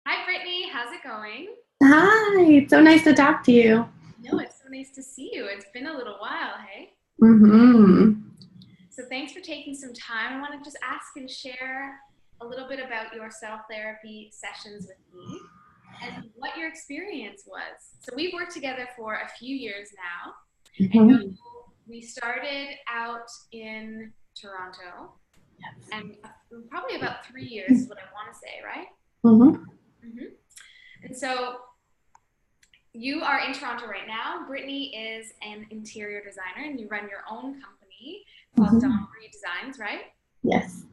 Hi, Brittany. How's it going? Hi, it's so nice to talk to you. No, it's so nice to see you. It's been a little while, hey? Mm-hmm. So thanks for taking some time. I want to just ask and share a little bit about your self-therapy sessions with me and what your experience was. So we've worked together for a few years now. I know Mm-hmm. we started out in Toronto and probably about 3 years is what I want to say, right? Mm-hmm. hmm And so you are in Toronto right now. Brittany is an interior designer, and you run your own company called Mm-hmm. Dombri Designs, right? Yes.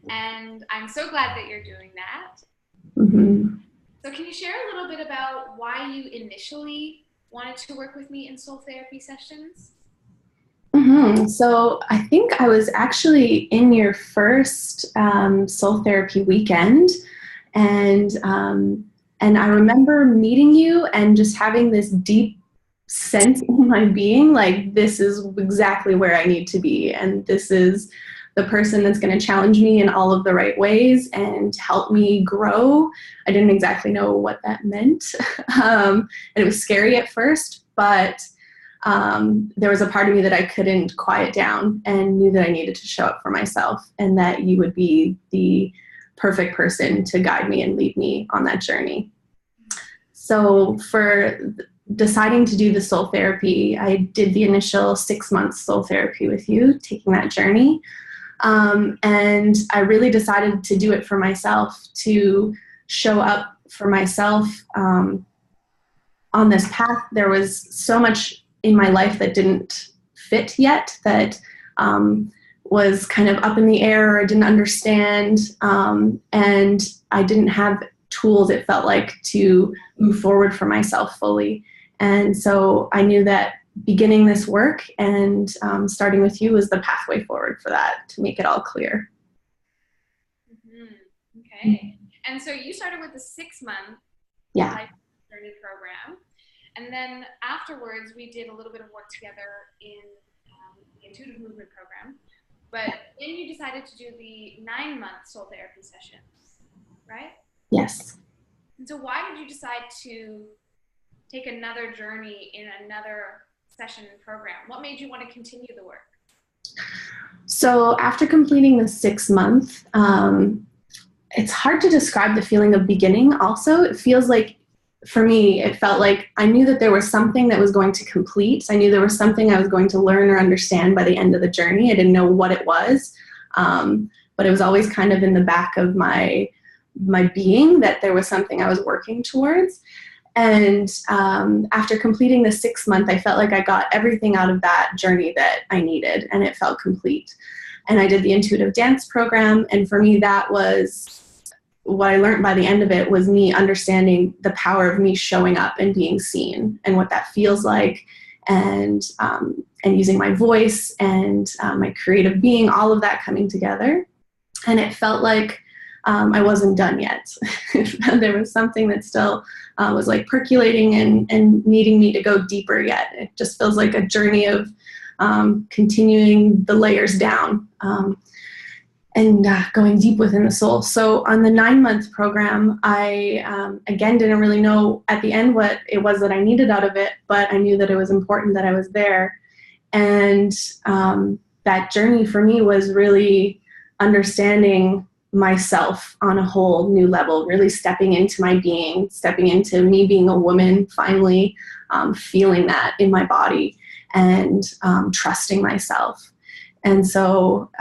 And I'm so glad that you're doing that. Mm-hmm. So, can you share a little bit about why you initially wanted to work with me in soul therapy sessions? So I think I was actually in your first soul therapy weekend, and um, and I remember meeting you and just having this deep sense in my being, like this is exactly where I need to be, and this is the person that's going to challenge me in all of the right ways and help me grow. I didn't exactly know what that meant, and it was scary at first, but there was a part of me that I couldn't quiet down and knew that I needed to show up for myself and that you would be the perfect person to guide me and lead me on that journey. So for deciding to do the soul therapy, I did the initial 6 months soul therapy with you, taking that journey. And I really decided to do it for myself, to show up for myself on this path. There was so much in my life that didn't fit yet, that was kind of up in the air, or I didn't understand, and I didn't have tools, it felt like, to move forward for myself fully. And so I knew that beginning this work and starting with you was the pathway forward for that, to make it all clear. hmm Okay. And so you started with a 6 month Yeah. life journey program. And then afterwards, we did a little bit of work together in the intuitive movement program. But then you decided to do the 9 month soul therapy sessions, right? Yes. And so, why did you decide to take another journey in another session program? What made you want to continue the work? So after completing the 6 month, it's hard to describe the feeling of beginning. Also, it feels like, for me, it felt like I knew that there was something that was going to complete. I knew there was something I was going to learn or understand by the end of the journey. I didn't know what it was, but it was always kind of in the back of my being that there was something I was working towards. And after completing the 6 month, I felt like I got everything out of that journey that I needed, and it felt complete. And I did the intuitive dance program, and for me, that was what I learned by the end of it, was me understanding the power of me showing up and being seen, and what that feels like, and using my voice and my creative being, all of that coming together. And it felt like I wasn't done yet. There was something that still was like percolating and needing me to go deeper yet. It just feels like a journey of continuing the layers down. And going deep within the soul. So on the 9 month program, I again didn't really know at the end what it was that I needed out of it, but I knew that it was important that I was there. And that journey for me was really understanding myself on a whole new level, really stepping into my being, stepping into me being a woman, finally feeling that in my body, and trusting myself. And so,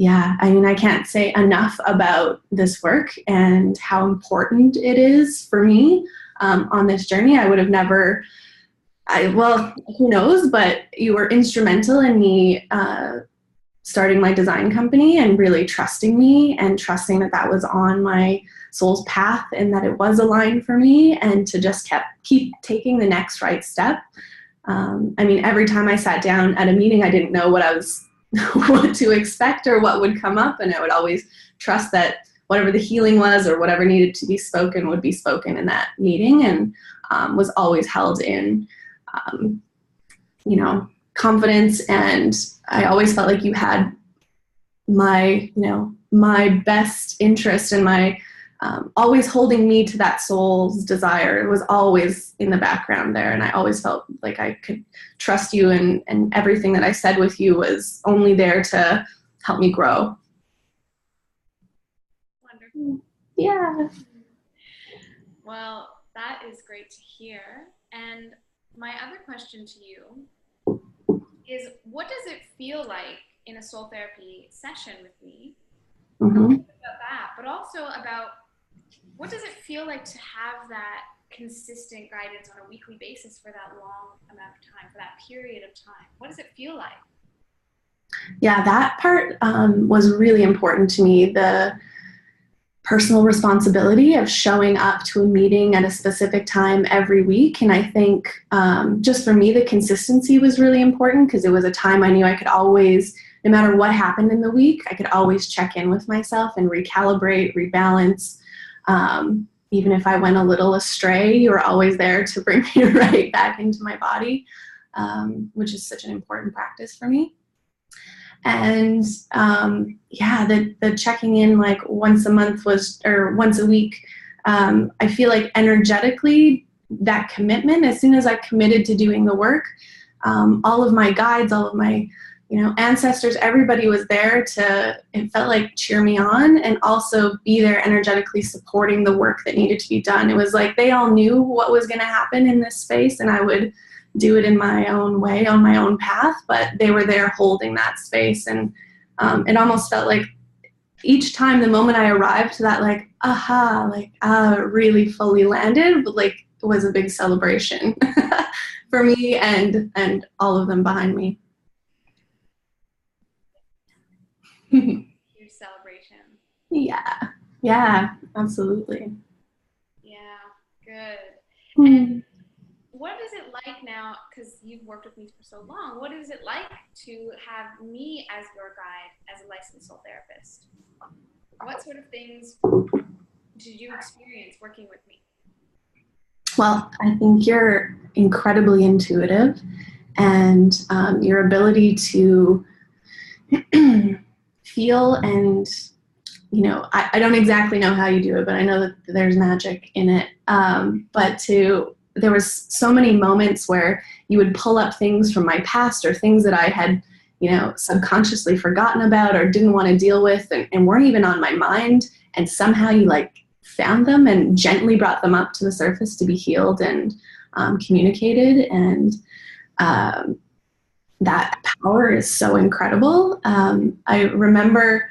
yeah, I mean, I can't say enough about this work and how important it is for me on this journey. I would have never, well, who knows, but you were instrumental in me starting my design company and really trusting me and trusting that that was on my soul's path and that it was aligned for me, and to just keep taking the next right step. I mean, every time I sat down at a meeting, I didn't know what I was what to expect or what would come up, and I would always trust that whatever the healing was or whatever needed to be spoken would be spoken in that meeting, and was always held in um, confidence. And I always felt like you had my best interest and my always holding me to that soul's desire. It was always in the background there, and I always felt like I could trust you, and everything that I said with you was only there to help me grow. Wonderful. Yeah. Well, that is great to hear. And my other question to you is, what does it feel like in a soul therapy session with me? Mm-hmm. About that, but also about what does it feel like to have that consistent guidance on a weekly basis for that long amount of time, for that period of time? What does it feel like? Yeah, that part was really important to me. The personal responsibility of showing up to a meeting at a specific time every week. And I think just for me, the consistency was really important, because it was a time I knew I could always, no matter what happened in the week, I could always check in with myself and recalibrate, rebalance. Even if I went a little astray, you were always there to bring me right back into my body, which is such an important practice for me. And yeah, the checking in like once a month or once a week, I feel like energetically that commitment, as soon as I committed to doing the work, all of my guides, all of my ancestors, everybody was there it felt like cheer me on, and also be there energetically supporting the work that needed to be done. It was like they all knew what was going to happen in this space, and I would do it in my own way, on my own path, but they were there holding that space. And it almost felt like each time, the moment I arrived to that, like, aha, like, really fully landed, but like it was a big celebration for me and all of them behind me. Huge celebration. Yeah, absolutely. Yeah, good. Mm. And what is it like now, because you've worked with me for so long, what is it like to have me as your guide, as a licensed soul therapist? What sort of things did you experience working with me? Well, I think you're incredibly intuitive, and your ability to feel, and I don't exactly know how you do it, but I know that there's magic in it. But there was so many moments where you would pull up things from my past, or things that I had, subconsciously forgotten about or didn't want to deal with, and weren't even on my mind. And somehow you like found them and gently brought them up to the surface to be healed and communicated. And that power is so incredible. I remember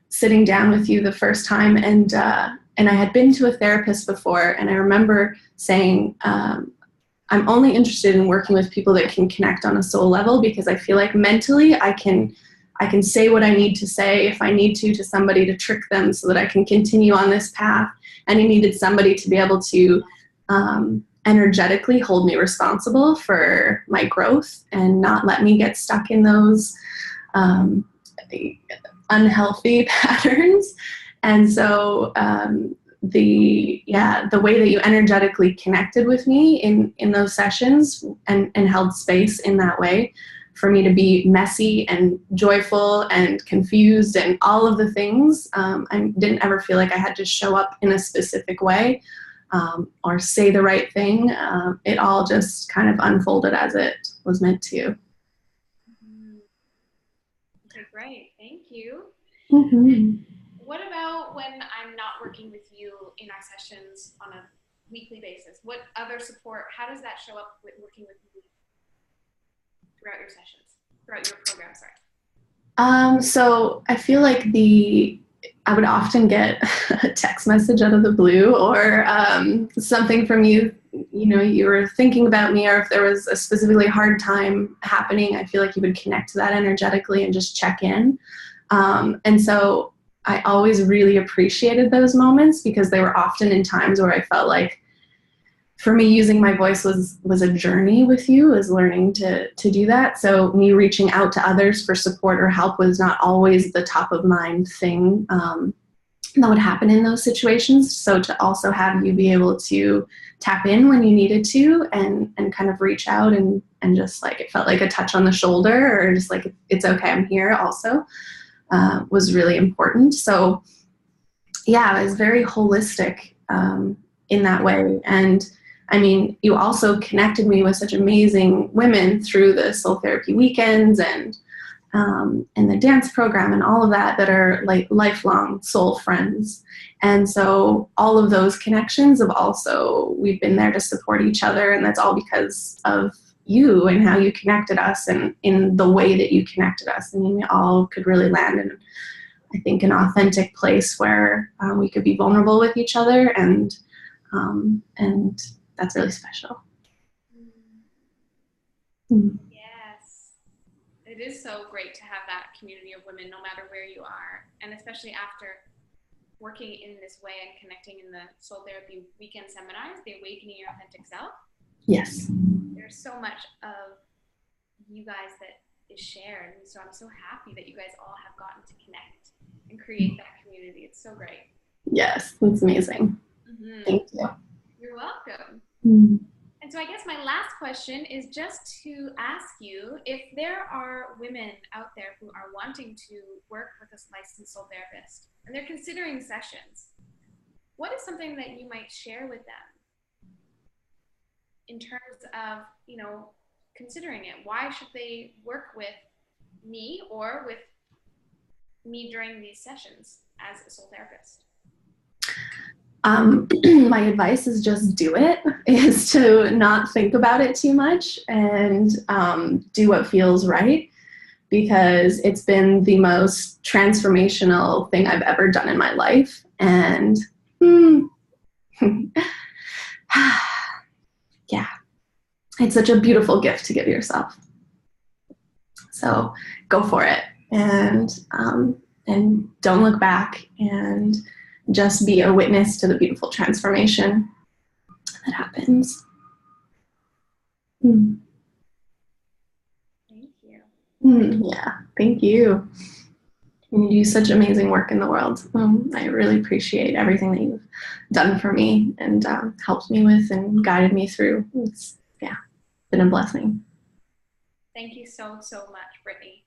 sitting down with you the first time, and I had been to a therapist before, and I remember saying, I'm only interested in working with people that can connect on a soul level, because I feel like mentally I can say what I need to say if I need to somebody to trick them so that I can continue on this path. And I needed somebody to be able to energetically hold me responsible for my growth and not let me get stuck in those unhealthy patterns. And so the way that you energetically connected with me in those sessions and held space in that way for me to be messy and joyful and confused and all of the things, I didn't ever feel like I had to show up in a specific way or say the right thing. It all just kind of unfolded as it was meant to. Okay, great. Thank you. Mm-hmm. What about when I'm not working with you in our sessions on a weekly basis? What other support, how does that show up with working with you throughout your sessions, throughout your program, sorry? So I feel like I would often get a text message out of the blue, or something from you, you were thinking about me, or if there was a specifically hard time happening, I feel like you would connect to that energetically and just check in. And so I always really appreciated those moments, because they were often in times where I felt like, for me, using my voice was a journey with you, was learning to do that. So me reaching out to others for support or help was not always the top of mind thing that would happen in those situations. So to also have you be able to tap in when you needed to and kind of reach out and just like, it felt like a touch on the shoulder, or just like, it's okay, I'm here also, was really important. So yeah, it was very holistic in that way. And I mean, you also connected me with such amazing women through the soul therapy weekends and the dance program and all of that are like lifelong soul friends. And so all of those connections have also, we've been there to support each other. And that's all because of you and how you connected us and in the way that you connected us. And we all could really land in, I think, an authentic place where we could be vulnerable with each other. And that's really special. Mm. Yes. It is so great to have that community of women, no matter where you are. And especially after working in this way and connecting in the soul therapy weekend seminars, the Awakening Your Authentic Self. Yes. There's so much of you guys that is shared. And so I'm so happy that you guys all have gotten to connect and create that community. It's so great. Yes, it's amazing. Mm-hmm. Thank you. You're welcome. Mm. And so I guess my last question is just to ask you if there are women out there who are wanting to work with a licensed soul therapist and they're considering sessions, what is something that you might share with them in terms of, you know, considering it? Why should they work with me or with me during these sessions as a soul therapist? My advice is just do it, is to not think about it too much and do what feels right, because it's been the most transformational thing I've ever done in my life. And yeah, it's such a beautiful gift to give yourself. So go for it and don't look back and just be a witness to the beautiful transformation that happens. Mm. Thank you. Yeah, thank you. You do such amazing work in the world. I really appreciate everything that you've done for me and helped me with and guided me through. It's been a blessing. Thank you so, so much, Brittney.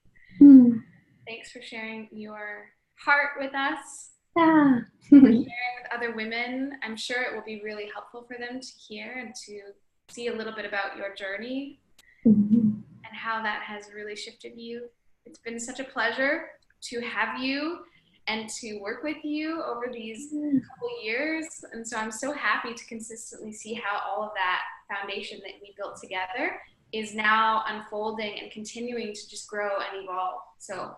Thanks for sharing your heart with us. Yeah. For sharing with other women. I'm sure it will be really helpful for them to hear and to see a little bit about your journey and how that has really shifted you. It's been such a pleasure to have you and to work with you over these couple years. And so I'm so happy to consistently see how all of that foundation that we built together is now unfolding and continuing to just grow and evolve. So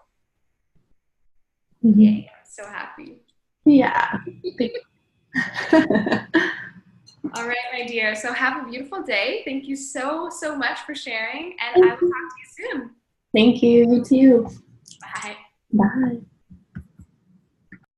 yeah, I'm so happy. Yeah. All right, my dear. So have a beautiful day. Thank you so, so much for sharing. And I will talk to you soon. Thank you. You too. Bye. Bye.